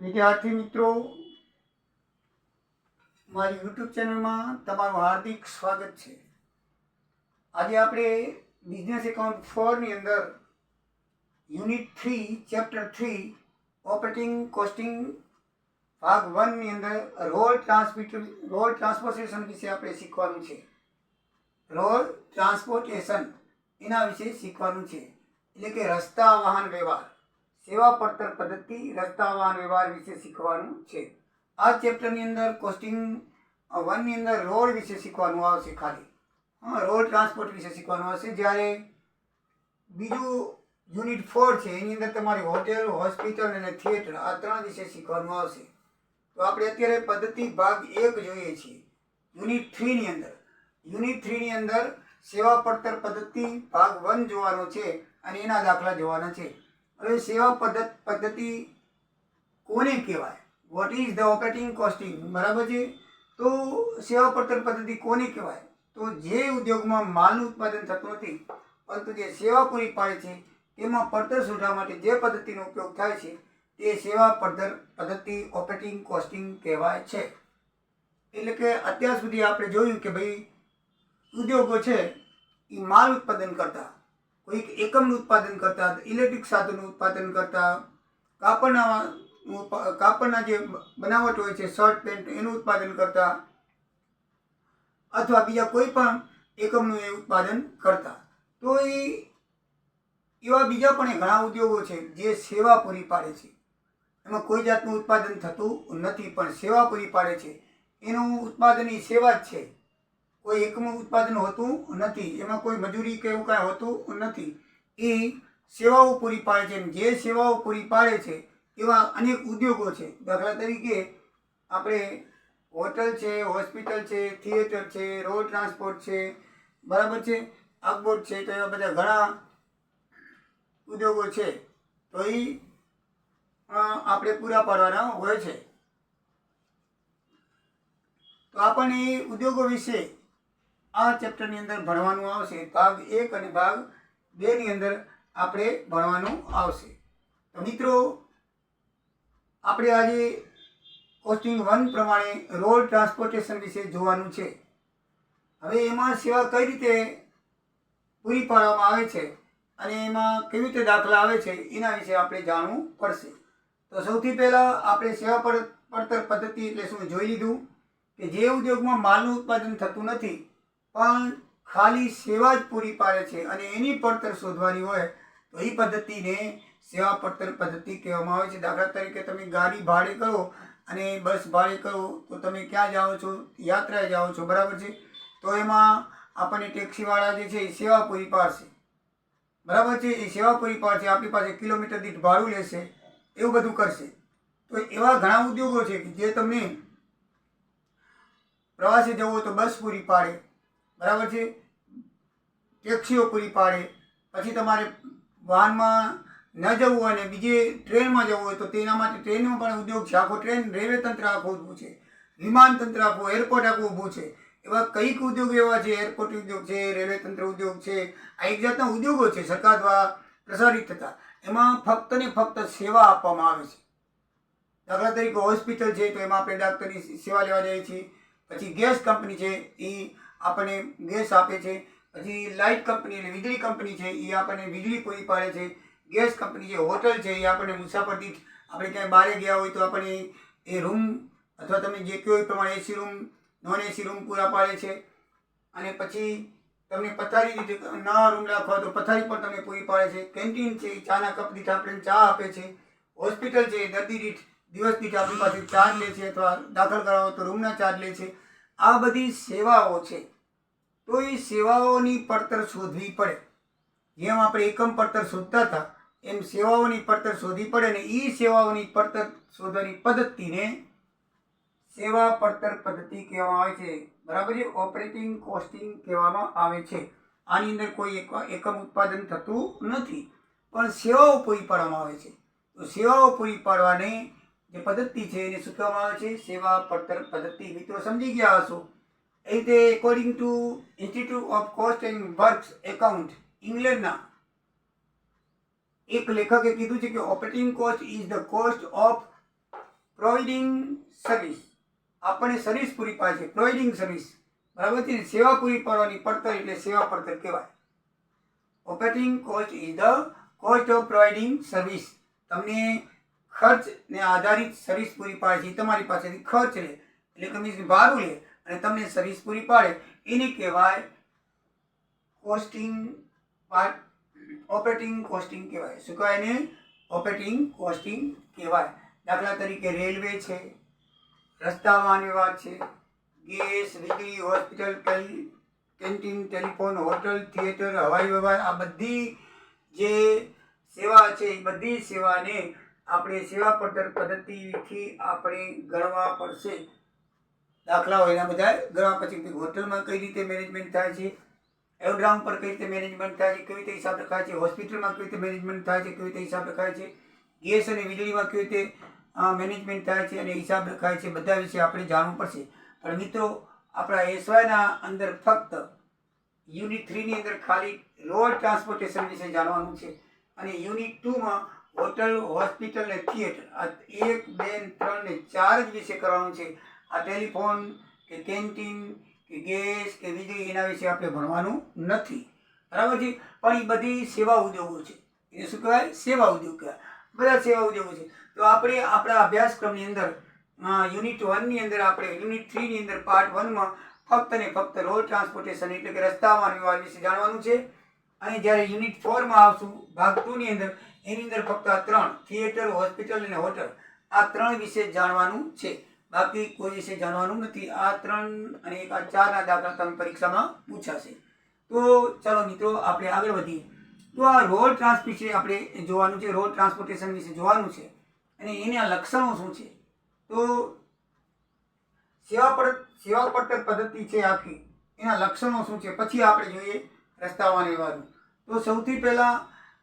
વિદ્યાર્થી મિત્રો, મારી યુટ્યુબ ચેનલમાં તમારું હાર્દિક સ્વાગત છે. આજે આપણે બિઝનેસ એકાઉન્ટ 4 ની અંદર યુનિટ 3 ચેપ્ટર 3 ઓપરેટિંગ કોસ્ટિંગ ભાગ 1 ની અંદર રોડ ટ્રાન્સપોર્ટેશન વિશે આપણે શીખવાનું છે. રોડ ટ્રાન્સપોર્ટેશન એના વિશે શીખવાનું છે, એટલે કે રસ્તા વાહન વ્યવહાર, સેવા પડતર પદ્ધતિ, રસ્તા વાહન વ્યવહાર વિશે શીખવાનું છે. આ ચેપ્ટરની અંદર કોસ્ટિંગ 1 ની અંદર રોડ વિશે શીખવાનું આવશે, ખાલી રોડ ટ્રાન્સપોર્ટ વિશે શીખવાનું આવશે. જ્યારે બીજું યુનિટ 4 છે એની અંદર તમારી હોટેલ, હોસ્પિટલ અને થિયેટર, આ 3 વિશે શીખવાનું આવશે. તો આપણે અત્યારે પદ્ધતિ ભાગ 1 જોઈએ છીએ યુનિટ 3 ની અંદર. યુનિટ 3 ની અંદર સેવા પડતર પદ્ધતિ ભાગ 1 જોવાનો છે અને એના દાખલા જોવાના છે. હવે સેવા પદ્ધતિ કોને કહેવાય? What is the operating costing, બરાબર છે? તો સેવા પડતર પદ્ધતિ કોને કહેવાય? તો જે ઉદ્યોગમાં માલનું ઉત્પાદન થતું નથી પરંતુ જે સેવા પૂરી પાડે છે તેમાં પડતર શોધવા માટે જે પદ્ધતિનો ઉપયોગ થાય છે તે સેવા પડતર પદ્ધતિ ઓપરેટિંગ કોસ્ટિંગ કહેવાય છે. એટલે કે અત્યાર સુધી આપણે જોયું કે ભાઈ ઉદ્યોગો છે એ માલ ઉત્પાદન કરતા, કોઈક એકમનું ઉત્પાદન કરતા, ઇલેક્ટ્રિક સાધનનું ઉત્પાદન કરતા, કાપડના જે બનાવટ હોય છે, શર્ટ પેન્ટ, એનું ઉત્પાદન કરતા, અથવા બીજા કોઈ પણ એકમનું એ ઉત્પાદન કરતા. તો એવા બીજા પણ ઘણા ઉદ્યોગો છે જે સેવા પૂરી પાડે છે. એમાં કોઈ જાતનું ઉત્પાદન થતું નથી પણ સેવા પૂરી પાડે છે. એનું ઉત્પાદન એ સેવા જ છે, કોઈ એકમનું ઉત્પાદન હોતું નથી, એમાં કોઈ મજૂરી કે એવું કાંઈ હોતું નથી. એ સેવાઓ પૂરી પાડે છે. જે સેવાઓ પૂરી પાડે છે એવા અનેક ઉદ્યોગો છે. દાખલા તરીકે આપણે હોટલ છે, હોસ્પિટલ છે, થિયેટર છે, રોડ ટ્રાન્સપોર્ટ છે, બરાબર છે, અકબોટ છે, તો એવા બધા ઘણા ઉદ્યોગો છે. તો એ આપણે પૂરા પાડવાના હોય છે. તો આપણને એ ઉદ્યોગો વિશે આ ચેપ્ટરની અંદર ભણવાનું આવશે. ભાગ 1 અને ભાગ 2 ની અંદર આપણે ભણવાનું આવશે. તો મિત્રો, આપણે આજે કોસ્ટિંગ 1 પ્રમાણે રોડ ટ્રાન્સપોર્ટેશન વિશે જોવાનું છે. હવે એમાં સેવા કઈ રીતે પૂરી પાડવામાં આવે છે અને એમાં કેવી રીતે દાખલા આવે છે એના વિશે આપણે જાણવું પડશે. તો સૌથી પહેલાં આપણે સેવા પડતર પદ્ધતિ એટલે શું જોઈ લીધું કે જે ઉદ્યોગમાં માલનું ઉત્પાદન થતું નથી પણ ખાલી સેવા જ પૂરી પાડે છે અને એની પડતર શોધવાની હોય તો એ પદ્ધતિને સેવા પડતર પદ્ધતિ કહેવામાં આવે છે. દાખલા તરીકે તમે ગાડી ભાડે કરો અને બસ ભાડે કરો તો તમે ક્યાં જાઓ છો? યાત્રાએ જાઓ છો, બરાબર છે? તો એમાં આપણને ટેક્સીવાળા જે છે એ સેવા પૂરી પાડશે, બરાબર છે? એ સેવા પૂરી પાડશે, આપણી પાસે કિલોમીટર દીઠ ભાડું લેશે, એવું બધું કરશે. તો એવા ઘણા ઉદ્યોગો છે કે જે તમને પ્રવાસે જવું હોય તો બસ પૂરી પાડે, બરાબર છે, ટેક્સીઓ પૂરી પાડે. પછી તમારે વાહનમાં ન જવું હોય ને બીજે ટ્રેનમાં જવું હોય તો તેના માટે ટ્રેનનો પણ ઉદ્યોગ છે. આખો ટ્રેન રેલવે તંત્ર આખું ઊભું છે, વિમાન તંત્ર આખું, એરપોર્ટ આખું ઊભું છે. એવા કંઈક ઉદ્યોગ એવા છે, એરપોર્ટ ઉદ્યોગ છે, રેલવે તંત્ર ઉદ્યોગ છે. આ એક જાતના ઉદ્યોગો છે સરકાર દ્વારા પ્રસારિત થતા. એમાં ફક્ત ને ફક્ત સેવા આપવામાં આવે છે. દાખલા તરીકે હોસ્પિટલ છે તો એમાં આપણે ડાક્ટરની સેવા લેવા જઈએ છીએ. પછી ગેસ કંપની છે એ આપણને ગેસ આપે છે. પછી લાઇટ કંપની એટલે વીજળી કંપની છે એ આપણને વીજળી પૂરી પાડે છે. ગેસ કંપની છે, હોટલ છે, એ આપણને મુસાફર દીઠ આપણે ક્યાંય બહાર ગયા હોય તો આપણને એ રૂમ અથવા તમે જે કહો એ પ્રમાણે AC room, non AC room પૂરા પાડે છે. અને પછી તમને પથારી દીઠ નવા રૂમ રાખવા તો પથારી પણ તમને પૂરી પાડે છે. કેન્ટીન છે, ચાના કપ દીઠ આપણને ચા આપે છે. હોસ્પિટલ છે, દર્દી દીઠ દિવસ દીઠ આપણી પાસે ચાર્જ લે છે અથવા દાખલ કરાવો તો રૂમના ચાર્જ લે છે. આ બધી સેવાઓ છે. તો એ સેવાઓની પડતર શોધવી પડે. જેમ આપણે એકમ પડતર શોધતા હતા એમ સેવાઓની પડતર શોધવી પડે ને એ સેવાઓની પડતર શોધવાની પદ્ધતિને સેવા પડતર પદ્ધતિ કહેવામાં આવે છે, બરાબર છે? ઓપરેટિંગ કોસ્ટિંગ કહેવામાં આવે છે. આની અંદર કોઈ એકમ ઉત્પાદન થતું નથી પણ સેવાઓ પૂરી પાડવામાં આવે છે. તો સેવાઓ પૂરી પાડવાની જે પદ્ધતિ છે એને શું કહેવામાં આવે છે? સેવા પડતર પદ્ધતિ. મિત્રો સમજી ગયા હશો. એ રીતે according to Institute of Cost and Works Account, ઇંગ્લેન્ડના એક લેખકે કીધું છે કે operating cost is the cost of providing service, આપણને સર્વિસ પૂરી પાડે છે, પ્રોવાઇડિંગ સર્વિસ, બરાબર છે. સેવા પૂરી પાડવાની પડતર એટલે સેવા પડતર કહેવાય. Operating cost is the cost of providing service. તમને ખર્ચને આધારિત સર્વિસ પૂરી પાડે છે, તમારી પાસેથી ખર્ચ લે એટલે કે મીન્સ ભાડું લે અને તમને સર્વિસ પૂરી પાડે, એને કહેવાય કોસ્ટિંગ પાર્ટ, ઓપરેટિંગ કોસ્ટિંગ કહેવાય. શું કહેવાય એને? ઓપરેટિંગ કોસ્ટિંગ કહેવાય. દાખલા તરીકે રેલવે છે, રસ્તા વાહન વ્યવહાર છે, ગેસ, વીજળી, hospital, canteen, telephone, hotel, theatre, હવાઈ વ્યવહાર, આ બધી જે સેવા છે એ બધી સેવાને આપણે સેવા પડતર પદ્ધતિથી આપણે ગણવા પડશે. દાખલાઓ એના બધા ગણવા પછી હોટલમાં કઈ રીતે મેનેજમેન્ટ થાય છે, એરોડ્રામ પર કઈ રીતે મેનેજમેન્ટ થાય છે, કેવી રીતે હિસાબ રખાય છે, હોસ્પિટલમાં કેવી રીતે મેનેજમેન્ટ થાય છે, કેવી રીતે હિસાબ રખાય છે, ગેસ અને વીજળીમાં કેવી રીતે મેનેજમેન્ટ થાય છે અને હિસાબ રખાય છે, બધા વિશે આપણે જાણવું પડશે. પણ મિત્રો આપણા એસવાયના અંદર ફક્ત યુનિટ 3ની અંદર ખાલી રોડ ટ્રાન્સપોર્ટેશન વિશે જાણવાનું છે અને યુનિટ 2માં હોટલ, હોસ્પિટલ અને થિયેટર, આ 1, 2, 3 ને 4 જ વિશે કરવાનું છે. આ ટેલિફોન કે કેન્ટીન કે ગેસ કે વીજળી એના વિશે આપણે ભણવાનું નથી, બરાબર છે. પણ એ બધી સેવા ઉદ્યોગો છે, એને શું કહેવાય? સેવા ઉદ્યોગ કહેવાય. બધા સેવા ઉદ્યોગો છે. તો આપણે આપણા અભ્યાસક્રમની અંદર યુનિટ 1ની અંદર આપણે યુનિટ 3ની અંદર પાર્ટ 1માં ફક્ત ને ફક્ત રોડ ટ્રાન્સપોર્ટેશન એટલે કે રસ્તા વાહન વ્યવહાર વિશે જાણવાનું છે. અને જ્યારે યુનિટ 4માં આવશું ભાગ 2ની અંદર, એની અંદર ફક્ત આ 3 થિયેટર, હોસ્પિટલ અને હોટલ, આ 3 વિશે જાણવાનું છે, બાકી કોઈ વિશે જાણવાનું નથી. આ 3 અને એક આ 4ના દાખલા તમે પરીક્ષામાં પૂછાશે. તો ચાલો મિત્રો આપણે આગળ વધીએ. તો આ રોડ ટ્રાન્સપોર્ટેશન આપણે જોવાનું છે, રોડ ટ્રાન્સપોર્ટેશન વિશે જોવાનું છે અને એના લક્ષણો શું છે. તો સેવા પડતર પદ્ધતિ છે આખી, એના લક્ષણો શું છે, પછી આપણે જોઈએ રસ્તા વાહન વ્યવહારનું. તો સૌથી પહેલા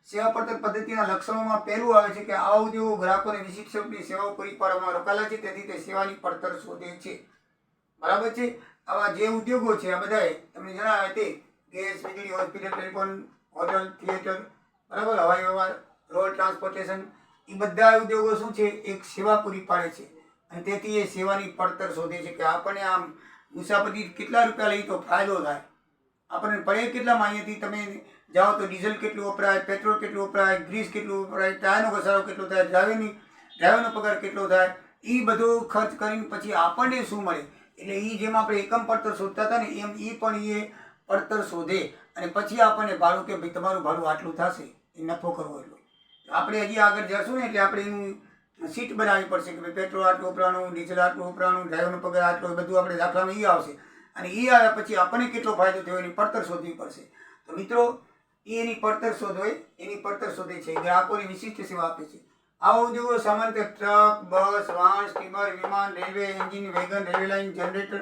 સેવા પડતર પદ્ધતિના લક્ષણોમાં પહેલું આવે છે કે આવા ઉદ્યોગો ગ્રાહકોને વિશિષ્ટ સ્વરૂપની સેવાઓ પૂરી પાડવામાં રોકાયેલા છે, તેથી તે સેવાની પડતર શોધે છે, બરાબર છે. આવા જે ઉદ્યોગો છે આ બધાએ તમને જણાવે તે ગેસ, વીજળી, હોસ્પિટલ, ટેલિફોન, હોટલ, થિયેટર, બરાબર, હવાઈ વ્યવહાર, રોડ ટ્રાન્સપોર્ટેશન, એ બધા ઉદ્યોગો શું છે? એક સેવા પૂરી પાડે છે અને તેથી એ સેવાની પડતર શોધે છે કે આપણને આમ મુસાફરી કેટલા રૂપિયા લઈ તો ફાયદો થાય, આપણને પડે કેટલામાં. અહીંયાથી તમે જાઓ તો ડીઝલ કેટલું વપરાય, પેટ્રોલ કેટલું વપરાય, ગ્રીસ કેટલું વપરાય, ટાયરનો ઘસારો કેટલો થાય, ડ્રાઈવરનો પગાર કેટલો થાય, એ બધો ખર્ચ કરીને પછી આપણને શું મળે. એટલે એ જેમ આપણે એકમ પડતર શોધતા હતા ને એમ એ પણ એ પડતર શોધે અને પછી આપણને ભાડું કે ભાઈ તમારું ભાડું આટલું થશે, એ નફો કરવો એટલો. આપણે હજી આગળ જશું ને એટલે આપણે એનું સીટ બનાવવી પડશે કે ભાઈ પેટ્રોલ આટલું વપરાણું, ડીઝલ આટલું વપરાણું, ડ્રાઈવરનો પગાર આટલો, બધું આપણે દાખલામાં એ આવશે અને એ આવ્યા પછી આપણને કેટલો ફાયદો થયો એની પડતર શોધવી પડશે. તો મિત્રો એની પડતર શોધે છે, ગ્રાહકોની વિશિષ્ટ સેવા આપે છે. આવા ઉદ્યોગો સામાન્ય ટ્રક, બસ, વાહન, સ્ટીમર, વિમાન, railway engine, wagon, railway line, generator,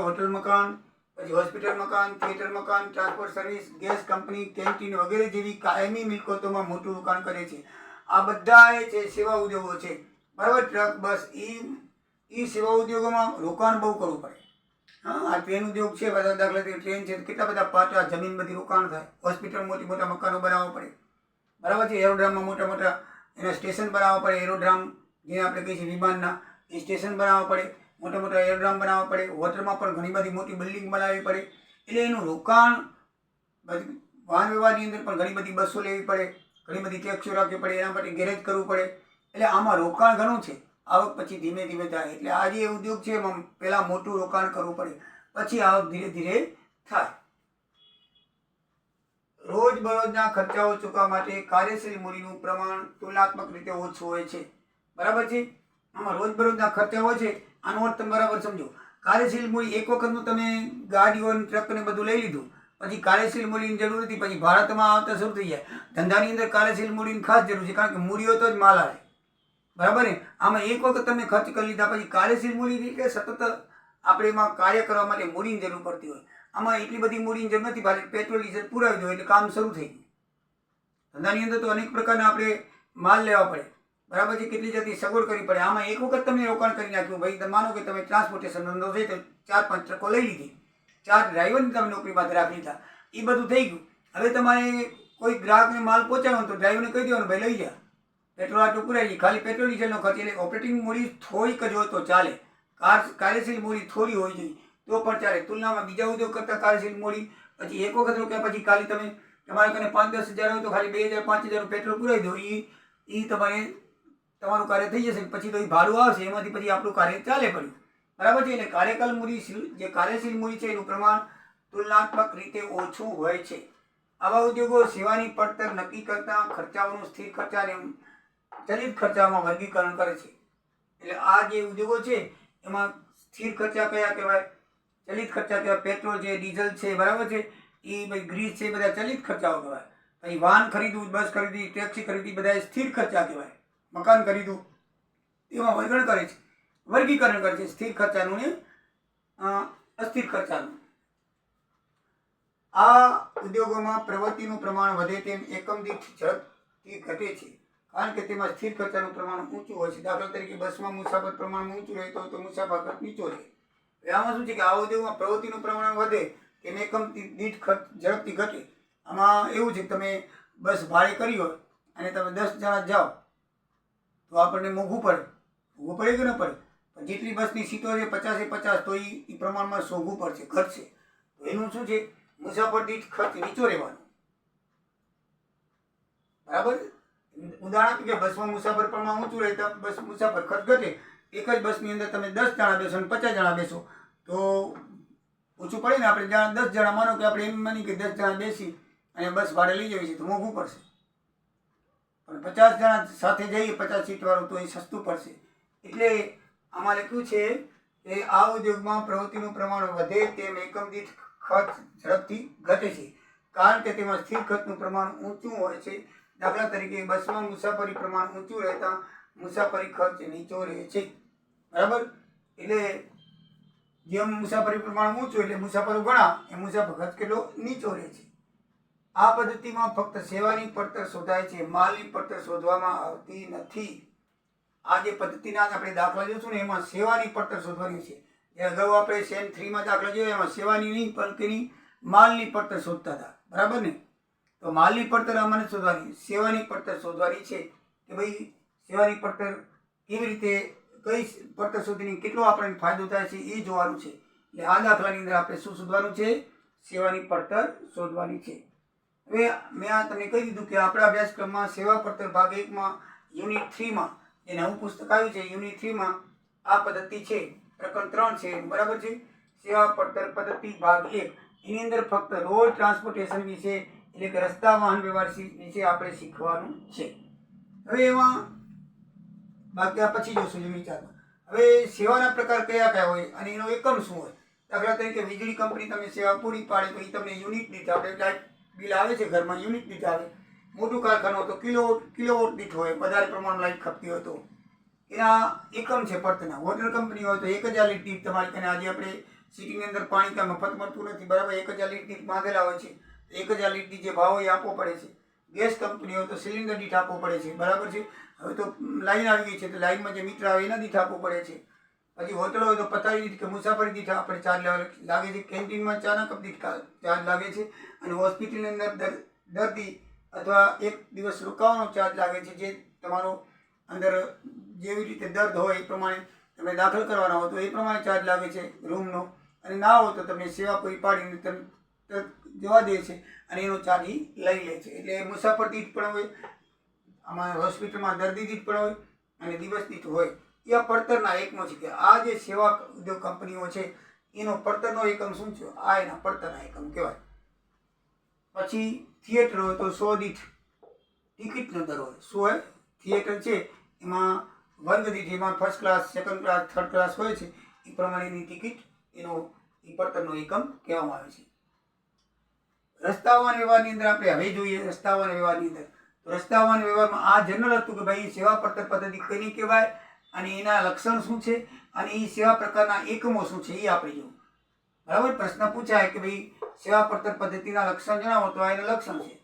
hotel મકાન, પછી હોસ્પિટલ મકાન, થિયેટર મકાન, transport service, gas company, canteen વગેરે જેવી કાયમી મિલકતોમાં મોટું રોકાણ કરે છે. આ બધા છે સેવા ઉદ્યોગો છે, બરાબર. ટ્રક, બસ, એ સેવા ઉદ્યોગોમાં રોકાણ બહુ કરવું પડે. હા, આ ટ્રેન ઉદ્યોગ છે, બધા દાખલા તરીકે ટ્રેન છે, કેટલા બધા પાટા જમીન બધી રોકાણ થાય. હોસ્પિટલ મોટા મકાનો બનાવવા પડે, બરાબર છે. એરોડ્રામમાં મોટા એના સ્ટેશન બનાવવા પડે, એરોડ્રામ જેને આપણે કહીએ છીએ વિમાનના, એ સ્ટેશન બનાવવા પડે, મોટા એરોડ્રામ બનાવવા પડે. હોટલમાં પણ ઘણી બધી મોટી બિલ્ડિંગ બનાવવી પડે. એટલે એનું રોકાણ, વાહન વ્યવહારની અંદર પણ ઘણી બધી બસો લેવી પડે, ઘણી બધી ટેક્સીઓ રાખવી પડે, એના માટે ગેરેજ કરવું પડે. એટલે આમાં રોકાણ ઘણું છે. આવક પછી ધીમે ધીમે થાય. એટલે આ જે ઉદ્યોગ છે એમાં પહેલાં મોટું રોકાણ કરવું પડે, પછી આવક ધીરે ધીરે થાય. રોજબરોજના ખર્ચાઓ ચૂકવવા માટે કાર્યશીલ મૂડીનું પ્રમાણ તુલનાત્મક રીતે ઓછું હોય છે, બરાબર છે. આમાં રોજબરોજના ખર્ચા હોય છે, આનો અર્થ તમે બરાબર સમજો. કાર્યશીલ મૂડી એક વખતનું તમે ગાડીઓ, ટ્રક ને બધું લઈ લીધું, પછી કાર્યશીલ મૂડીની જરૂર નથી, પછી ભારતમાં આવતા શરૂ થઈ જાય. ધંધાની અંદર કાર્યશીલ મૂડીની ખાસ જરૂર છે, કારણ કે મૂડીઓ તો જ માલ આવે, બરાબર ને. આમાં એક વખત તમે ખર્ચ કરી લીધા પછી કાર્યશીલ મૂડી એટલે સતત આપણે એમાં કાર્ય કરવા માટે મૂડીની જરૂર પડતી હોય. આમાં એટલી બધી મૂડીની જરૂર નથી, ખાલી પેટ્રોલ ડીઝલ પુરાવી દો એટલે કામ શરૂ થઈ ગયું. ધંધાની અંદર તો અનેક પ્રકારના આપણે માલ લેવા પડે, બરાબર છે, કેટલી જાતની સગવડ કરવી પડે. આમાં એક વખત તમે રોકાણ કરી નાખ્યું, ભાઈ માનો કે તમે ટ્રાન્સપોર્ટેશન ધંધો છે તો 4-5 ટ્રકો લઈ લીધી, 4 ડ્રાઈવરને તમે નોકરીમાં રાખી લીધા, એ બધું થઈ ગયું. હવે તમારે કોઈ ગ્રાહકને માલ પહોંચાડવાનો તો ડ્રાઈવરને કહી દેવાનું ભાઈ લઈ જા, પેટ્રોલ આટલું પુરાય છે, ખાલી પેટ્રોલ ડીઝલનો ખર્ચ, એટલે ઓપરેટિંગ મૂડી થોડીક જ હોય તો ચાલે. કાર્યશીલ મૂડી થોડી હોવી જોઈએ તો પણ ચાલે. તુલનામાં બીજા ઉદ્યોગ કરતાં કાર્યશીલ મૂડી પછી એક વખત રોક્યા પછી ખાલી તમે તમારે કને 5-10 હજાર હોય તો ખાલી 2,000-5,000 પેટ્રોલ પુરાઈ દો, એ તમારે તમારું કાર્ય થઈ જશે. પછી તો એ ભાડું આવશે, એમાંથી પછી આપણું કાર્ય ચાલે પડ્યું. બરાબર છે. એટલે કાર્યકાલ મૂડી જે કાર્યશીલ મૂડી છે એનું પ્રમાણ તુલનાત્મક રીતે ઓછું હોય છે. આવા ઉદ્યોગો સેવાની પડતર નક્કી કરતા ખર્ચાઓનું સ્થિર ખર્ચા અને ચલિત ખર્ચામાં વર્ગીકરણ કરે છે. એટલે આ જે ઉદ્યોગો છે એમાં સ્થિર ખર્ચા કયા કહેવાય, ચલિત ખર્ચા કહેવાય. પેટ્રોલ છે, ડીઝલ છે, બરાબર છે, એ ભાઈ ગ્રીસ છે, બધા ચલિત ખર્ચાઓ કહેવાય. પછી વાહન ખરીદવું, બસ ખરીદી, ટેક્સી ખરીદી, બધા સ્થિર ખર્ચા કહેવાય. મકાન ખરીદવું, એમાં વર્ગીકરણ કરે છે સ્થિર ખર્ચાનું ને અસ્થિર ખર્ચાનું. આ ઉદ્યોગોમાં પ્રવૃત્તિનું પ્રમાણ વધે તેમ એકમ દીઠ ઝડપથી ઘટે છે, કારણ કે તેમાં સ્થિર ખર્ચાનું પ્રમાણ ઊંચું હોય છે. દાખલા તરીકે બસમાં મુસાફર પ્રમાણ ઊંચું રહેતો હોય તો મુસાફર ખર્ચ નીચો રહે. આમાં શું છે કે આ ઉદ્યોગમાં પ્રવૃત્તિનું પ્રમાણ વધે તેમ એકમ દીઠ ખર્ચ ઝડપથી ઘટે. આમાં એવું છે કે તમે બસ ભાડે કરી હોય અને તમે 10 જણા જાઓ તો આપણને મોંઘું પડે કે ન પડે? પણ જેટલી બસની સીટો છે 50-50, તો એ પ્રમાણમાં મોંઘું પડશે, ઘટશે. તો એનું શું છે, મુસાફર દીઠ ખર્ચ નીચો રહેવાનો. બરાબર. ઉદાહરણ કે બસમાં મુસાફર પ્રમાણ ઊંચું રહે તો બસ મુસાફર ખર્ચ ઘટે. એક જ બસની અંદર તમે 10 જણા બેસો અને 50 જણા બેસો તો ઓછું પડે ને. આપણે 10 જણા, માનો કે આપણે એમ માની કે 10 જણા બેસી અને બસ ભાડે લઈ જવી છે તો મોંઘું પડશે. પણ 50 જણા સાથે જઈએ, 50 સીટ વાળું, તો એ સસ્તું પડશે. એટલે આમાં લખ્યું છે કે આ ઉદ્યોગમાં પ્રવૃત્તિનું પ્રમાણ વધે તેમ એકમ દીઠ ખર્ચ ઝડપથી ઘટે છે, કારણ કે તેમાં સ્થિર ખર્ચનું પ્રમાણ ઊંચું હોય છે. દાખલા તરીકે બસમાં મુસાફરી પ્રમાણ ઊંચું રહેતા મુસાફરી ખર્ચ નીચો રહે છે. બરાબર. એટલે જેમ મુસાફરી પ્રમાણ ઊંચું એટલે મુસાફરો ઘણા, એ મુસાફર ખર્ચ કેટલો નીચો રહે છે. આ પદ્ધતિમાં ફક્ત સેવાની પડતર શોધાય છે, માલની પડતર શોધવામાં આવતી નથી. આ જે પદ્ધતિના આપણે દાખલા જોઈશું ને એમાં સેવાની પડતર શોધવાની છે. જે અગાઉ આપણે સેન 3માં દાખલા જોયા એમાં સેવાની નહીં પણ તેની માલની પડતર શોધતા હતા. બરાબર ને? તો માલની પડતર આમાં શોધવાની, સેવાની પડતર શોધવાની છે કે ભાઈ સેવાની પડતર કેવી રીતે, કઈ પડતર શોધીને કેટલો આપણને ફાયદો થાય છે એ જોવાનું છે. એટલે આ દાખલાની અંદર આપણે શું શોધવાનું છે? સેવાની પડતર શોધવાની છે. હવે મેં આ તમને કહી દીધું કે આપણા અભ્યાસક્રમમાં સેવા પડતર ભાગ 1માં યુનિટ 3માં જે નવું પુસ્તક આવ્યું છે યુનિટ 3માં આ પદ્ધતિ છે, પ્રકરણ 3 છે. બરાબર છે. સેવા પડતર પદ્ધતિ ભાગ 1, એની અંદર ફક્ત રોડ ટ્રાન્સપોર્ટેશન વિશે, એટલે કે રસ્તા વાહન વ્યવહાર વિશે આપણે શીખવાનું છે. હવે એમાં બાકી આ પછી જોશું યુનિટ 4માં. હવે સેવાના પ્રકાર કયા કયા હોય અને એનો એકમ શું હોય? દાખલા તરીકે વીજળી કંપની તમે સેવા પૂરી પાડે તો એ તમને યુનિટ દીઠ, આપણે લાઇટ બિલ આવે છે ઘરમાં, યુનિટ દીઠ આવે. મોટું કારખાનું તો કિલોવોટ દીઠ હોય, વધારે પ્રમાણમાં લાઇટ ખપતી હોય તો એના એકમ છે પડતરના. વોટર કંપની હોય તો 1000 લીટર દીઠ તમારી કને, આજે આપણે સિટીની અંદર પાણી કાંઈ મફત મળતું નથી, બરાબર, 1000 લીટર દીઠ માંગેલા હોય છે. 1000 લીટર જે ભાવ હોય એ આપવો પડે છે. ગેસ કંપની હોય તો સિલિન્ડર દીઠ આપવો પડે છે. બરાબર છે. હવે તો લાઈન આવી ગઈ છે તો લાઈનમાં જે મીટર આવે એના દીઠ આપવું પડે છે. પછી હોટલ હોય તો પથારી દીઠ કે મુસાફરી દીઠ આપણે ચાર્જ લાગે છે. કેન્ટીનમાં ચાના કપ દીઠ ચાર્જ લાગે છે. અને હોસ્પિટલની અંદર દર્દી અથવા એક દિવસ રોકાવાનો ચાર્જ લાગે છે. જે તમારો અંદર જેવી રીતે દર્દ હોય એ પ્રમાણે તમે દાખલ કરવાના હોય તો એ પ્રમાણે ચાર્જ લાગે છે રૂમનો. અને ના હોય તો તમને સેવા પૂરી પાડીને તમે જવા દે છે અને એનો ચાર્જ લઈ લે છે. એટલે મુસાફર દીઠ પણ હોય, આમાં હોસ્પિટલમાં દર્દી દીઠ પણ હોય અને દિવસ દીઠ હોય. એ આ પડતરના એકમો છે કે આ જે સેવા ઉદ્યોગ કંપનીઓ છે એનો પડતરનો એકમ શું છે? આ એના પડતરના એકમ કહેવાય. પછી થિયેટર હોય તો 100 દીઠ ટિકિટનો દર હોય. શું હોય? થિયેટર છે એમાં વર્ગ દીઠ, એમાં first class, second class, third class હોય છે, એ પ્રમાણેની ટિકિટ એનો એ પડતરનો એકમ કહેવામાં આવે છે. રસ્તા વાહન વ્યવહારની અંદર આપણે હવે જોઈએ રસ્તા વાહન વ્યવહારની અંદર. તો રસ્તા વાહન વ્યવહારમાં આ જનરલ હતું કે ભાઈ સેવા પડતર પદ્ધતિ કઈ કહેવાય અને એના લક્ષણ શું છે અને એ સેવા પ્રકારના એકમો શું છે એ આપણે જોવું. બરાબર. પ્રશ્ન પૂછાય કે ભાઈ સેવા પડતર પદ્ધતિના લક્ષણ જણાવો તો આ એના લક્ષણ છે,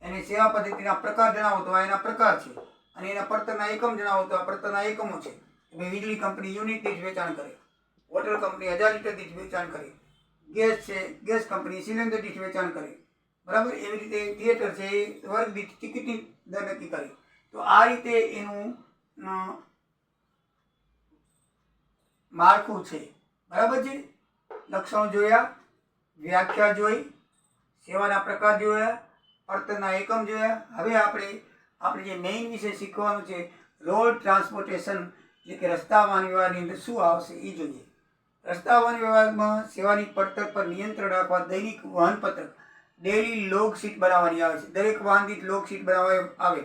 અને સેવા પદ્ધતિના પ્રકાર જણાવો તો આ એના પ્રકાર છે, અને એના પડતરના એકમ જણાવો તો આ પડતરના એકમો છે. ભાઈ વીજળી કંપની યુનિટ દીઠ વેચાણ કરે, વોટર કંપની 1000 લીટર દીઠ વેચાણ કરે, ગેસ છે ગેસ કંપની સિલિન્ડર દીઠ વેચાણ કરે. બરાબર. એવી રીતે થિયેટર છે એ વર્ગ દીઠ ટિકિટની દર નક્કી કરે. તો આ રીતે એનું માળખું છે. બરાબર છે. લક્ષણો જોયા, વ્યાખ્યા જોઈ, સેવાના પ્રકાર જોયા, પડતરના એકમ જોયા. હવે આપણે જે મેઇન વિષય શીખવાનું છે રોડ ટ્રાન્સપોર્ટેશન એટલે કે રસ્તા વાહન વ્યવહારની અંદર શું આવશે એ જોઈએ. રસ્તા વાહન વ્યવહારમાં સેવાની પડતર પર નિયંત્રણ રાખવા દૈનિક વાહન પત્રક ડેઇલી લોગ શીટ બનાવવાની આવે છે. દરેક વાહન દીઠ લોગ શીટ બનાવવા આવે.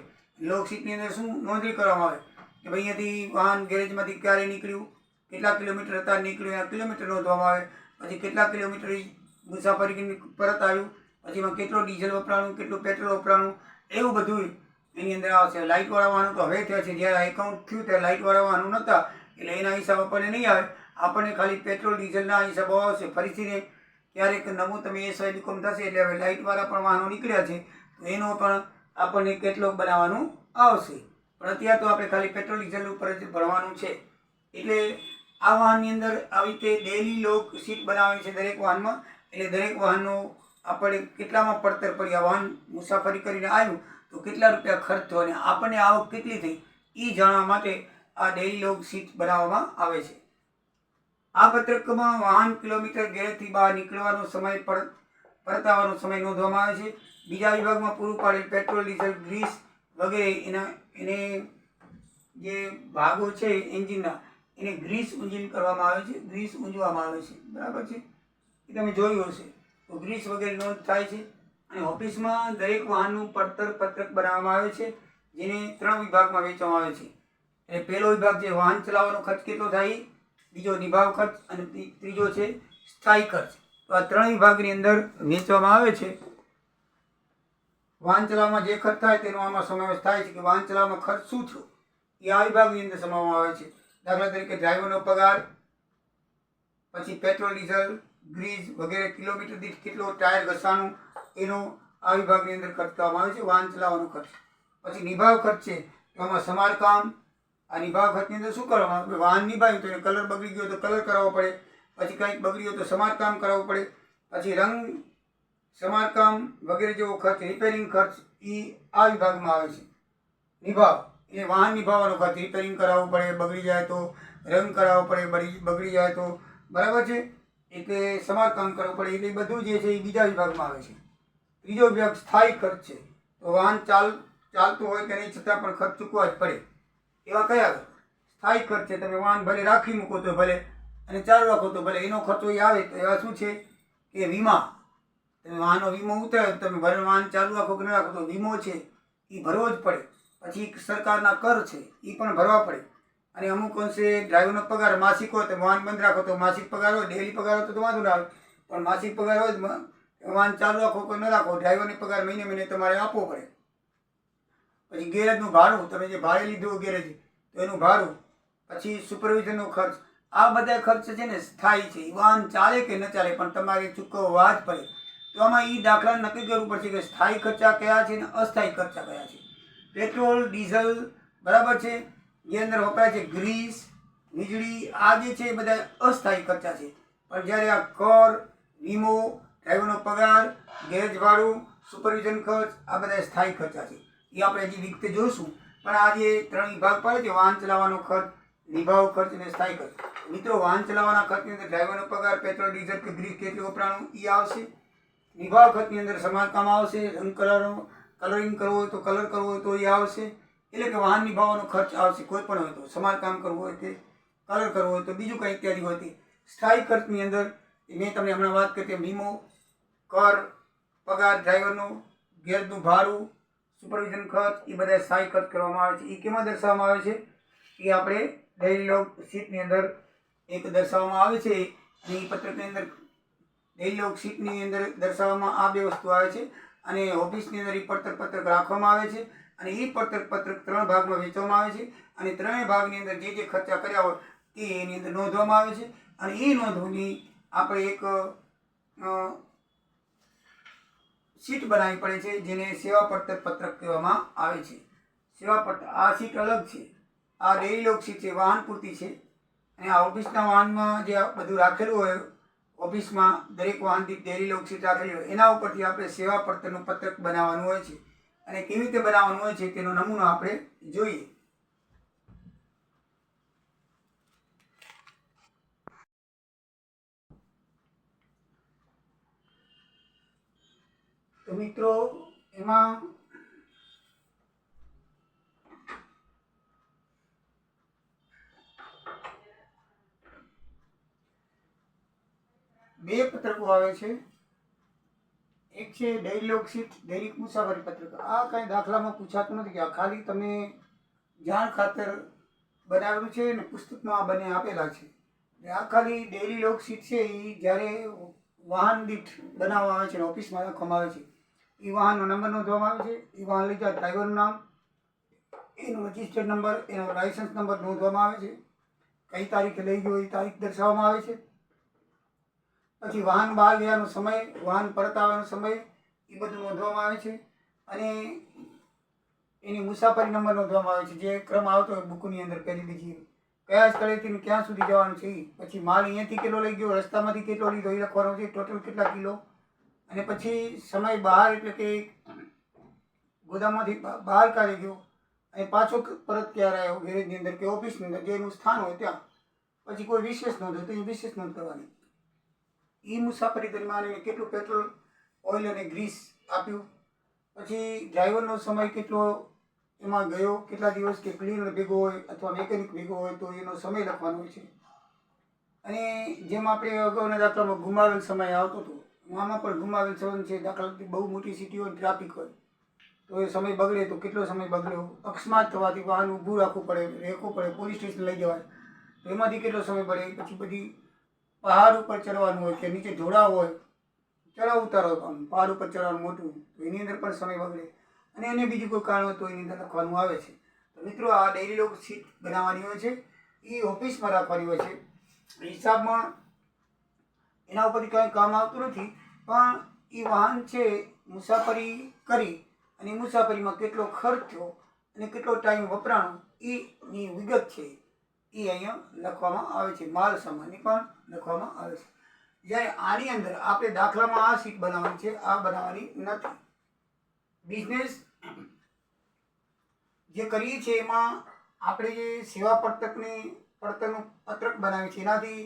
લોગ શીટની અંદર શું નોંધણી કરવામાં આવે કે ભાઈ અહીંયાથી વાહન ગેરેજમાંથી ક્યારે નીકળ્યું, કેટલા કિલોમીટર હતા નીકળ્યું, એના કિલોમીટર નોંધવામાં આવે. પછી કેટલા કિલોમીટર મુસાફરી કરીને પરત આવ્યું, પછી એમાં કેટલો ડીઝલ વપરાણું, કેટલું પેટ્રોલ વપરાણું, એવું બધું એની અંદર આવશે. લાઇટવાળા વાહનો તો હવે થયા છે, જ્યારે એકાઉન્ટ થયું ત્યારે લાઇટવાળા વાહનો નહોતા એટલે એના હિસાબ આપણને નહીં આવે. આપણને ખાલી પેટ્રોલ ડીઝલના હિસાબો આવશે. ફરીથી ક્યારેક નવું તમે એસવાય બીકોમ થશે એટલે હવે લાઇટવાળા પણ વાહનો નીકળ્યા છે તો એનો પણ આપણને કેટલોગ બનાવવાનું આવશે. પણ અત્યારે તો આપણે ખાલી પેટ્રોલ ડીઝલ ઉપર જ ભરવાનું છે. એટલે આ વાહનની અંદર આવી રીતે ડેઇલી લોગ શીટ બનાવવાની છે દરેક વાહનમાં. એટલે દરેક વાહનનો આપણે કેટલામાં પડતર પડી, આ વાહન મુસાફરી કરીને આવ્યું તો કેટલા રૂપિયા ખર્ચ થયો અને આપણને આવક કેટલી થઈ એ જાણવા માટે આ ડેઇલી લોગ શીટ બનાવવામાં આવે છે. આ પત્રકમાં વાહન કિલોમીટર ગેરેજથી બહાર નીકળવાનો સમય, પરત આવવાનો સમય નોંધવામાં આવે છે. બીજા વિભાગમાં પૂરું પાડેલ પેટ્રોલ, ડીઝલ, ગ્રીસ વગેરે એને જે ભાગો છે એન્જિનના એને ગ્રીસ ઊંજીન કરવામાં આવે છે, ગ્રીસ ઊંજવામાં આવે છે. બરાબર છે. એ તમે જોયું હશે તો ગ્રીસ વગેરે નોંધ થાય છે. અને ઓફિસમાં દરેક વાહનનું પડતર પત્રક બનાવવામાં આવે છે જેને 3 વિભાગમાં વહેંચવામાં આવે છે. એટલે પહેલો વિભાગ છે વાહન ચલાવવાનો ખર્ચ કેટલો થાય, બીજો નિભાવ ખર્ચ અને ત્રીજો છે સ્થાયી ખર્ચ. તો આ 3 વિભાગની અંદર વહેંચવામાં આવે છે. વાહન ચલાવવામાં જે ખર્ચ થાય તેનો આમાં સમાવેશ થાય છે કે વાહન ચલાવવામાં ખર્ચ શું થયો એ આ વિભાગની અંદર સમાવવામાં આવે છે. દાખલા તરીકે ડ્રાઈવરનો પગાર, પછી પેટ્રોલ, ડીઝલ, ગ્રીસ વગેરે, કિલોમીટર દીઠ કેટલો ટાયર ઘસાણું એનો આ વિભાગની અંદર ખર્ચ કરવામાં આવે છે. વાહન ચલાવવાનો ખર્ચ. પછી નિભાવ ખર્ચ છે તો આમાં સમારકામ. આ નિભાવ ખર્ચની અંદર શું કરવામાં આવે, વાહન નિભાવ્યું તો એને કલર બગડી ગયો તો કલર કરાવવો પડે, પછી કંઈક બગડ્યું તો સમારકામ કરાવવું પડે, પછી રંગ સમારકામ વગેરે જેવો ખર્ચ, રિપેરિંગ ખર્ચ એ આ વિભાગમાં આવે છે. નિભાવ એટલે વાહન નિભાવવાનો ખર્ચ, રિપેરિંગ કરાવવું પડે, બગડી જાય તો રંગ કરાવવો પડે, બગડી જાય તો બરાબર છે એટલે સમારકામ કરવું પડે. એટલે બધું જે છે એ બીજા વિભાગમાં આવે છે. ત્રીજો વિભાગ સ્થાયી ખર્ચ છે. તો વાહન ચાલતું હોય કે નહીં છતાં પણ ખર્ચ ચૂકવવા જ પડે. એવા કયા સ્થાયી ખર્ચ છે? તમે વાહન ભલે રાખી મૂકો તો ભલે અને ચાલુ રાખો તો ભલે, એનો ખર્ચો એ આવે. તો એવા શું છે કે વીમા. તમે વાહનનો વીમો ઉતાર્યો તો તમે ભલે વાહન ચાલુ રાખો કે ન રાખો તો વીમો છે એ ભરવો જ પડે. પછી સરકારના કર છે એ પણ ભરવા પડે. અને અમુક અંશે ડ્રાઈવરનો પગાર માસિક હોય તો વાહન બંધ રાખો તો માસિક પગાર હોય, ડેલી પગાર હોય તો વાંધો ના આવે. પણ માસિક પગાર હોય વાહન ચાલુ રાખો કે ન રાખો, ડ્રાઈવરને પગાર મહિને તમારે આપવો પડે. પછી ગેરેજનું ભાડું, તમે જે ભાડે લીધું ગેરેજ તો એનું ભાડું, પછી સુપરવિઝનનો ખર્ચ. આ બધા ખર્ચ છે ને સ્થાયી છે. વાહન ચાલે કે ન ચાલે પણ તમારે ચૂકવવા જ પડે. તો આમાં એ દાખલા નક્કી કરવું પડશે કે સ્થાયી ખર્ચા કયા છે ને અસ્થાયી ખર્ચા કયા છે. પેટ્રોલ, ડીઝલ બરાબર છે, જે અંદર વપરાય છે ગ્રીસ, વીજળી, આ જે છે એ બધા અસ્થાયી ખર્ચા છે. પણ જ્યારે આ કર, વીમો, ડ્રાઈવરનો પગાર, ગેરેજ ભાડું, સુપરવિઝન ખર્ચ આ બધા સ્થાયી ખર્ચા છે. એ આપણે હજી વિગતે જોઈશું. પણ આ જે 3 વિભાગ પડે છે વાહન ચલાવવાનો ખર્ચ, નિભાવ ખર્ચ અને સ્થાયી ખર્ચ. મિત્રો, વાહન ચલાવવાના ખર્ચની અંદર ડ્રાઈવરનો પગાર, પેટ્રોલ, ડીઝલ કે ગ્રીસ કેટલું વપરાણું એ આવશે. નિભાવ ખર્ચની અંદર સમારકામ આવશે, રંગ કલરિંગ કરવું હોય તો કલર કરવો હોય તો એ આવશે. એટલે કે વાહન નિભાવવાનો ખર્ચ આવશે. કોઈ પણ હોય તો સમારકામ કરવું હોય તે, કલર કરવો હોય તો બીજું કંઈ ઇત્યાદિ હોય તે. સ્થાયી ખર્ચની અંદર મેં તમને હમણાં વાત કરી તેમ વીમો, કર, પગાર ડ્રાઈવરનો, ગેરેજનું ભાડું, સુપરવિઝન ખર્ચ એ બધા સ્થાયી ખર્ચ કરવામાં આવે છે. એ કેમાં દર્શાવવામાં આવે છે એ આપણે ડેઇલી લોગ શીટની અંદર એક દર્શાવવામાં આવે છે. અને એ પત્રકની અંદર ડેઇલી લોગ શીટની અંદર દર્શાવવામાં આ 2 વસ્તુ આવે છે. અને ઓફિસની અંદર એ પત્રક રાખવામાં આવે છે. અને એ પત્રક 3 ભાગમાં વહેંચવામાં આવે છે. અને 3 ભાગની અંદર જે ખર્ચા કર્યા હોય તે એની અંદર નોંધવામાં આવે છે. અને એ નોંધોની આપણે એક શીટ બનાવવી પડે છે જેને સેવા પડતર પત્રક કહેવામાં આવે છે. સેવા પડતર આ શીટ અલગ છે. આ ડેઇલી લોગ શીટ છે, વાહન પૂરતી છે. અને આ ઓફિસના વાહનમાં જે બધું રાખેલું હોય, ઓફિસમાં દરેક વાહન દીઠ ડેઇલી લોગ શીટ રાખેલી હોય એના ઉપરથી આપણે સેવા પડતરનું પત્રક બનાવવાનું હોય છે. અને કેવી રીતે બનાવવાનું હોય છે તેનો નમૂનો આપણે જોઈએ. તો મિત્રો એમાં બે પત્રકો આવે છે. એક છે ડેઇલી લોગશીટ, દૈનિક મુસાફરી પત્રક. આ કાંઈ દાખલામાં પૂછાતું નથી કે આ ખાલી તમે જાણ ખાતર બનાવેલું છે ને પુસ્તકમાં બને આપેલા છે. આ ખાલી ડેઇલી લોગશીટ છે એ જ્યારે વાહન દીઠ બનાવવામાં આવે છે અને ઓફિસમાં રાખવામાં આવે છે. એ વાહનનો નંબર નોંધવામાં આવે છે, એ વાહન લઈ જતા ડ્રાઈવરનું નામ, એનો રજિસ્ટર્ડ નંબર, એનો લાઇસન્સ નંબર નોંધવામાં આવે છે, કઈ તારીખે લઈ ગયો એ તારીખ દર્શાવવામાં આવે છે. પછી વાહન બહાર ગયાનો સમય, વાહન પરત આવવાનો સમય એ બધું નોંધવામાં આવે છે. અને એની મુસાફરી નંબર નોંધવામાં આવે છે, જે ક્રમ આવતો હોય બુકની અંદર પહેલી બીજી, કયા સ્થળેથી ક્યાં સુધી જવાનું છે. પછી માલ અહીંયાથી કેટલો લઈ ગયો, રસ્તામાંથી કેટલો લીધો એ લખવાનો છે, ટોટલ કેટલા કિલો. અને પછી સમય બહાર એટલે કે ગોદામમાંથી બહાર કાઢી ગયો અને પાછો પરત ક્યારે આવ્યો ગેરેજની અંદર કે ઓફિસની અંદર, જે એનું સ્થાન હોય ત્યાં. પછી કોઈ વિશેષ નોંધ હોય તો એ વિશેષ નોંધ કરવાની. એ મુસાફરી દરમિયાન એને કેટલું પેટ્રોલ, ઓઇલ અને ગ્રીસ આપ્યું. પછી ડ્રાઈવરનો સમય કેટલો એમાં ગયો, કેટલા દિવસ, કે ક્લીનર ભેગો હોય અથવા મેકેનિક ભેગો હોય તો એનો સમય લખવાનો હોય છે. અને જેમ આપણે અગાઉના દાખલામાં ગુમાવેલ સમય આવતો હતો, આમાં પણ ગુમાવેલ સમય છે. દાખલા તરીકે બહુ મોટી સિટી હોય, ટ્રાફિક હોય તો એ સમય બગડે તો કેટલો સમય બગડ્યો. અકસ્માત થવાથી વાહન ઊભું રાખવું પડે, રેખવું પડે, પોલીસ સ્ટેશન લઈ જવાય તો એમાંથી કેટલો સમય પડે. પછી બધી પહાડ ઉપર ચડવાનું હોય કે નીચે ઢોળાવ હોય, ચડાવ ઉતાર હોય, પહાડ ઉપર ચડવાનું મોટું, તો એની અંદર પણ સમય બગડે. અને એને બીજું કોઈ કારણ હોય તો એની અંદર લખવાનું આવે છે. તો મિત્રો આ ડેઇલી લોગ શીટ બનાવવાની હોય છે, એ ઓફિસમાં રાખવાની હોય છે. હિસાબમાં એના ઉપરથી કાંઈ કામ આવતું નથી, પણ એ વાહન છે મુસાફરી કરી અને મુસાફરીમાં કેટલો ખર્ચ થયો અને કેટલો ટાઈમ વપરાણો એની વિગત છે એ અહીંયા લખવામાં આવે છે. માલ સામાનની પણ લખવામાં આવે છે. જ્યારે આની અંદર આપણે દાખલામાં આ શીટ બનાવવાની છે, આ બનાવવાની નથી. બિઝનેસ જે કરીએ છીએ એમાં આપણે જે સેવા પડતરનું પત્રક બનાવીએ છીએ, એનાથી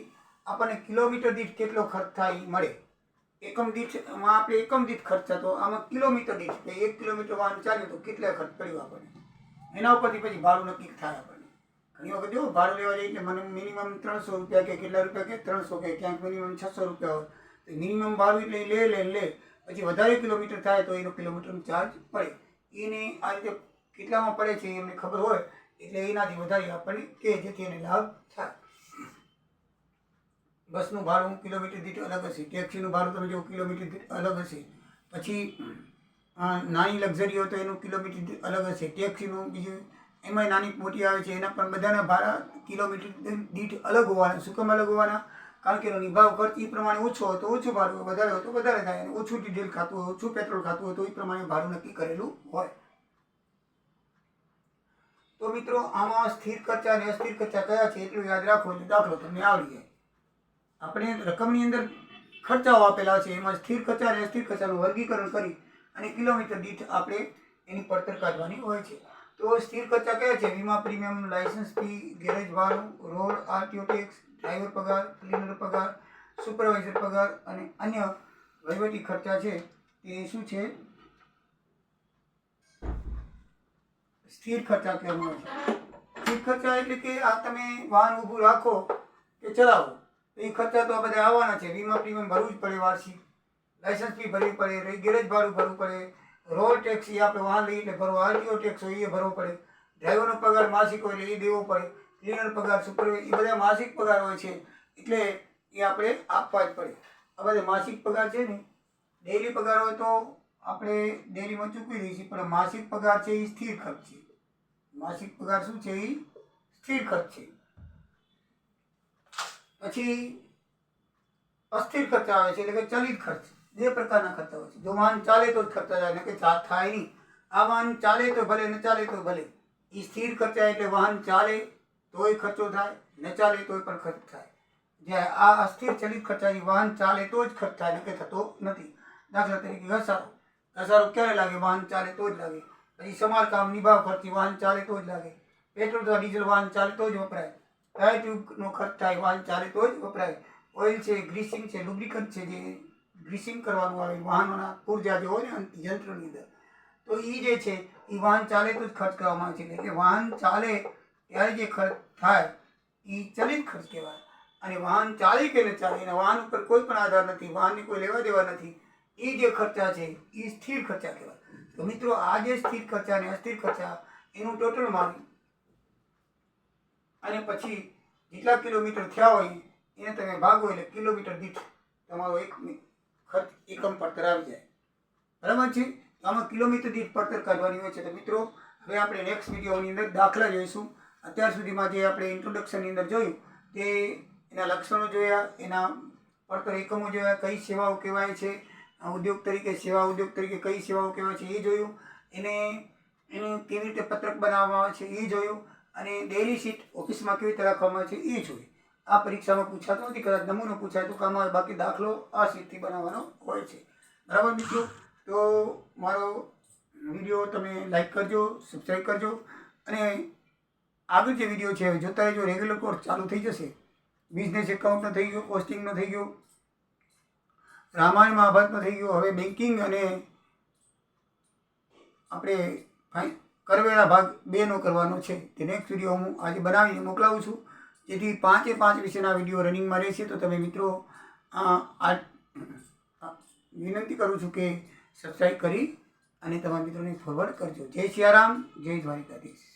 આપણને કિલોમીટર દીઠ કેટલો ખર્ચ થાય એ મળે. એકમ દીઠમાં આપણે એકમ દીઠ ખર્ચ થતો, આમાં કિલોમીટર દીઠ, 1 કિલોમીટર વાહન ચાલ્યું તો કેટલા ખર્ચ પડ્યો આપણને, એના ઉપરથી પછી ભાડું નક્કી થાય આપણને. ઘણી વખત જો ભાડું લેવા જઈએ એટલે મને મિનિમમ 300 રૂપિયા કે કેટલા રૂપિયા કે 300 કે ક્યાંક મિનિમમ 600 રૂપિયા હોય તો મિનિમમ ભાડું એટલે લે પછી વધારે કિલોમીટર થાય તો એનો કિલોમીટરનો ચાર્જ પડે. એને આ રીતે કેટલામાં પડે છે એમને ખબર હોય એટલે એનાથી વધારે આપણને કે જેથી એને લાભ થાય. બસનું ભાડું કિલોમીટર દીઠ અલગ હશે, ટેક્સીનું ભાડું તમે જો કિલોમીટર દીઠ અલગ હશે. પછી નાની લક્ઝરી હોય તો એનું કિલોમીટર દીઠ અલગ હશે, ટેક્સીનું બીજું એમાંય નાની મોટી આવે છે, એના પણ બધાના ભાડા કિલોમીટર દીઠ અલગ હોવાના. શું કામ અલગ હોવાના? કારણ કે એનો નિભાવ ખર્ચ એ પ્રમાણે ઓછો હોય તો ઓછું ભાડું હોય, વધારે હોય તો વધારે થાય, અને ઓછું ડીઝલ ખાતું હોય, ઓછું પેટ્રોલ ખાતું હોય તો એ પ્રમાણે ભાડું નક્કી કરેલું હોય. તો મિત્રો આમાં સ્થિર ખર્ચા અને અસ્થિર ખર્ચા કયા છે એટલું યાદ રાખો એટલે દાખલો તમને આવડી જાય. આપણે રકમની અંદર ખર્ચાઓ આપેલા છે, એમાં સ્થિર ખર્ચા અને અસ્થિર ખર્ચાનું વર્ગીકરણ કરી અને કિલોમીટર દીઠ આપણે એની પડતર કાઢવાની હોય છે. તો સ્થિર ખર્ચા કયા છે? વીમા પ્રીમિયમ, લાયસન્સ ફી, ગેરેજ ભાડું, રોડ આરટીઓ ટેક્સ, ડ્રાઈવર પગાર, ક્લીનર પગાર, સુપરવાઇઝર પગાર અને અન્ય વહીવટી ખર્ચા છે તે શું છે? સ્થિર ખર્ચા કહેવામાં આવે છે. સ્થિર ખર્ચા એટલે કે આ તમે વાહન ઊભું રાખો કે ચલાવો તો એ ખર્ચા તો આ બધા આવવાના છે. વીમા પ્રીમિયમ ભરવું જ પડે વાર્ષિક, લાયસન્સ ફી ભરવી પડે, ગેરેજ ભાડું ભરવું પડે, રોડ ટેક્સ એ આપણે વાહન લઈએ એટલે ભરવો, આરટીઓ ટેક્સ હોય એ ભરવો પડે, ડ્રાઈવરનો પગાર માસિક હોય એટલે એ દેવો પડે, ક્લીનર પગાર, સુપરવાઇઝર એ બધા માસિક પગાર હોય છે એટલે એ આપણે આપવા જ પડે. આ બધા માસિક પગાર છે ને, ડેઇલી પગાર હોય તો આપણે ડેઇલીમાં ચૂકવી દઈએ છીએ, પણ માસિક પગાર છે એ સ્થિર ખર્ચ છે. માસિક પગાર શું છે? એ સ્થિર ખર્ચ છે. પછી અસ્થિર ખર્ચા આવે છે એટલે કે ચલિત ખર્ચ. બે પ્રકારના ખર્ચા હોય છે. જો વાહન ચાલે તો જ ખર્ચા જાય, ને કે થાય નહીં. આ વાહન ચાલે તો ભલે, ન ચાલે તો ભલે. એ સ્થિર ખર્ચા એટલે વાહન ચાલે તોય ખર્ચો થાય, ન ચાલે તોય પણ ખર્ચ થાય. જ્યારે આ અસ્થિર ચલિત ખર્ચા એ વાહન ચાલે તો જ ખર્ચ થાય, ન કે થતો નથી. દાખલા તરીકે ઘસારો ક્યારે લાગે? વાહન ચાલે તો જ લાગે. પછી સમારકામ નિભાવ ખર્ચી વાહન ચાલે તો જ લાગે, પેટ્રોલ અથવા ડીઝલ વાહન ચાલે તો જ વપરાય, ટાયર ટ્યુબનો ખર્ચ થાય વાહન ચાલે તો જ વપરાય, ઓઇલ છે, ગ્રીસિંગ છે, લુબ્રિકન્ટ છે, જે ગ્રીસિંગ કરવાનું આવે વાહનોના પુરજા જે હોય ને યંત્રની અંદર, તો એ જે છે એ વાહન ચાલે તો જ ખર્ચ કરવામાં આવે છે. એટલે વાહન ચાલે ત્યારે જે ખર્ચ થાય એ ચલિત ખર્ચ કહેવાય. અને વાહન ચાલે કે ન ચાલે એના વાહન ઉપર કોઈ પણ આધાર નથી, વાહનની કોઈ લેવા દેવા નથી, એ જે ખર્ચા છે એ સ્થિર ખર્ચા કહેવાય. તો મિત્રો આ જે સ્થિર ખર્ચા અને અસ્થિર ખર્ચા એનું ટોટલ મારી અને પછી જેટલા કિલોમીટર થયા હોય એને તમે ભાગો એટલે કિલોમીટર દીઠ તમારો એક ખર્ચ એકમ પડતર આવી જાય. બરાબર છે. આમાં કિલોમીટર દીઠ પડતર કાઢવાની હોય છે. તો મિત્રો હવે આપણે નેક્સ્ટ વિડીયોની અંદર દાખલા જોઈશું. અત્યાર સુધીમાં જે આપણે ઇન્ટ્રોડક્શનની અંદર જોયું તે એના લક્ષણો જોયા, એના પડતર એકમો જોયા, કઈ સેવાઓ કહેવાય છે, ઉદ્યોગ તરીકે સેવા ઉદ્યોગ તરીકે કઈ સેવાઓ કહેવાય છે એ જોયું, એને કેવી રીતે પત્રક બનાવવામાં આવે છે એ જોયું, અને ડેલી શીટ ઓફિસમાં કેવી રીતે રાખવામાં આવે છે એ જોયું. આ પરીક્ષામાં પૂછાતો નથી, કદાચ નમૂનો પૂછાય તો કામ આવે, બાકી દાખલો આ શીટથી બનાવવાનો હોય છે. બરાબર મિત્રો. તો મારો વિડીયો તમે લાઈક કરજો, સબસ્ક્રાઈબ કરજો, અને આગળ જે વિડીયો છે જોતા રહેજો. રેગ્યુલર કોર્સ ચાલુ થઈ જશે. બિઝનેસ એકાઉન્ટનો થઈ ગયો, કોસ્ટિંગનો થઈ ગયો, રામાયણ મહાભારતનો થઈ ગયો, હવે બેન્કિંગ અને આપણે કરવેરા ભાગ 2 નો કરવાનો છે. તે નેક્સ્ટ વિડીયો હું આજે બનાવીને મોકલાવું છું, જેથી 5 વિશેના વિડીયો રનિંગમાં રહેશે. તો તમે મિત્રો વિનંતી કરું છું કે સબસ્ક્રાઈબ કરી અને તમારા મિત્રોને ફોરવર્ડ કરજો. જય સિયારામ, જય દ્વારિકાધીશ.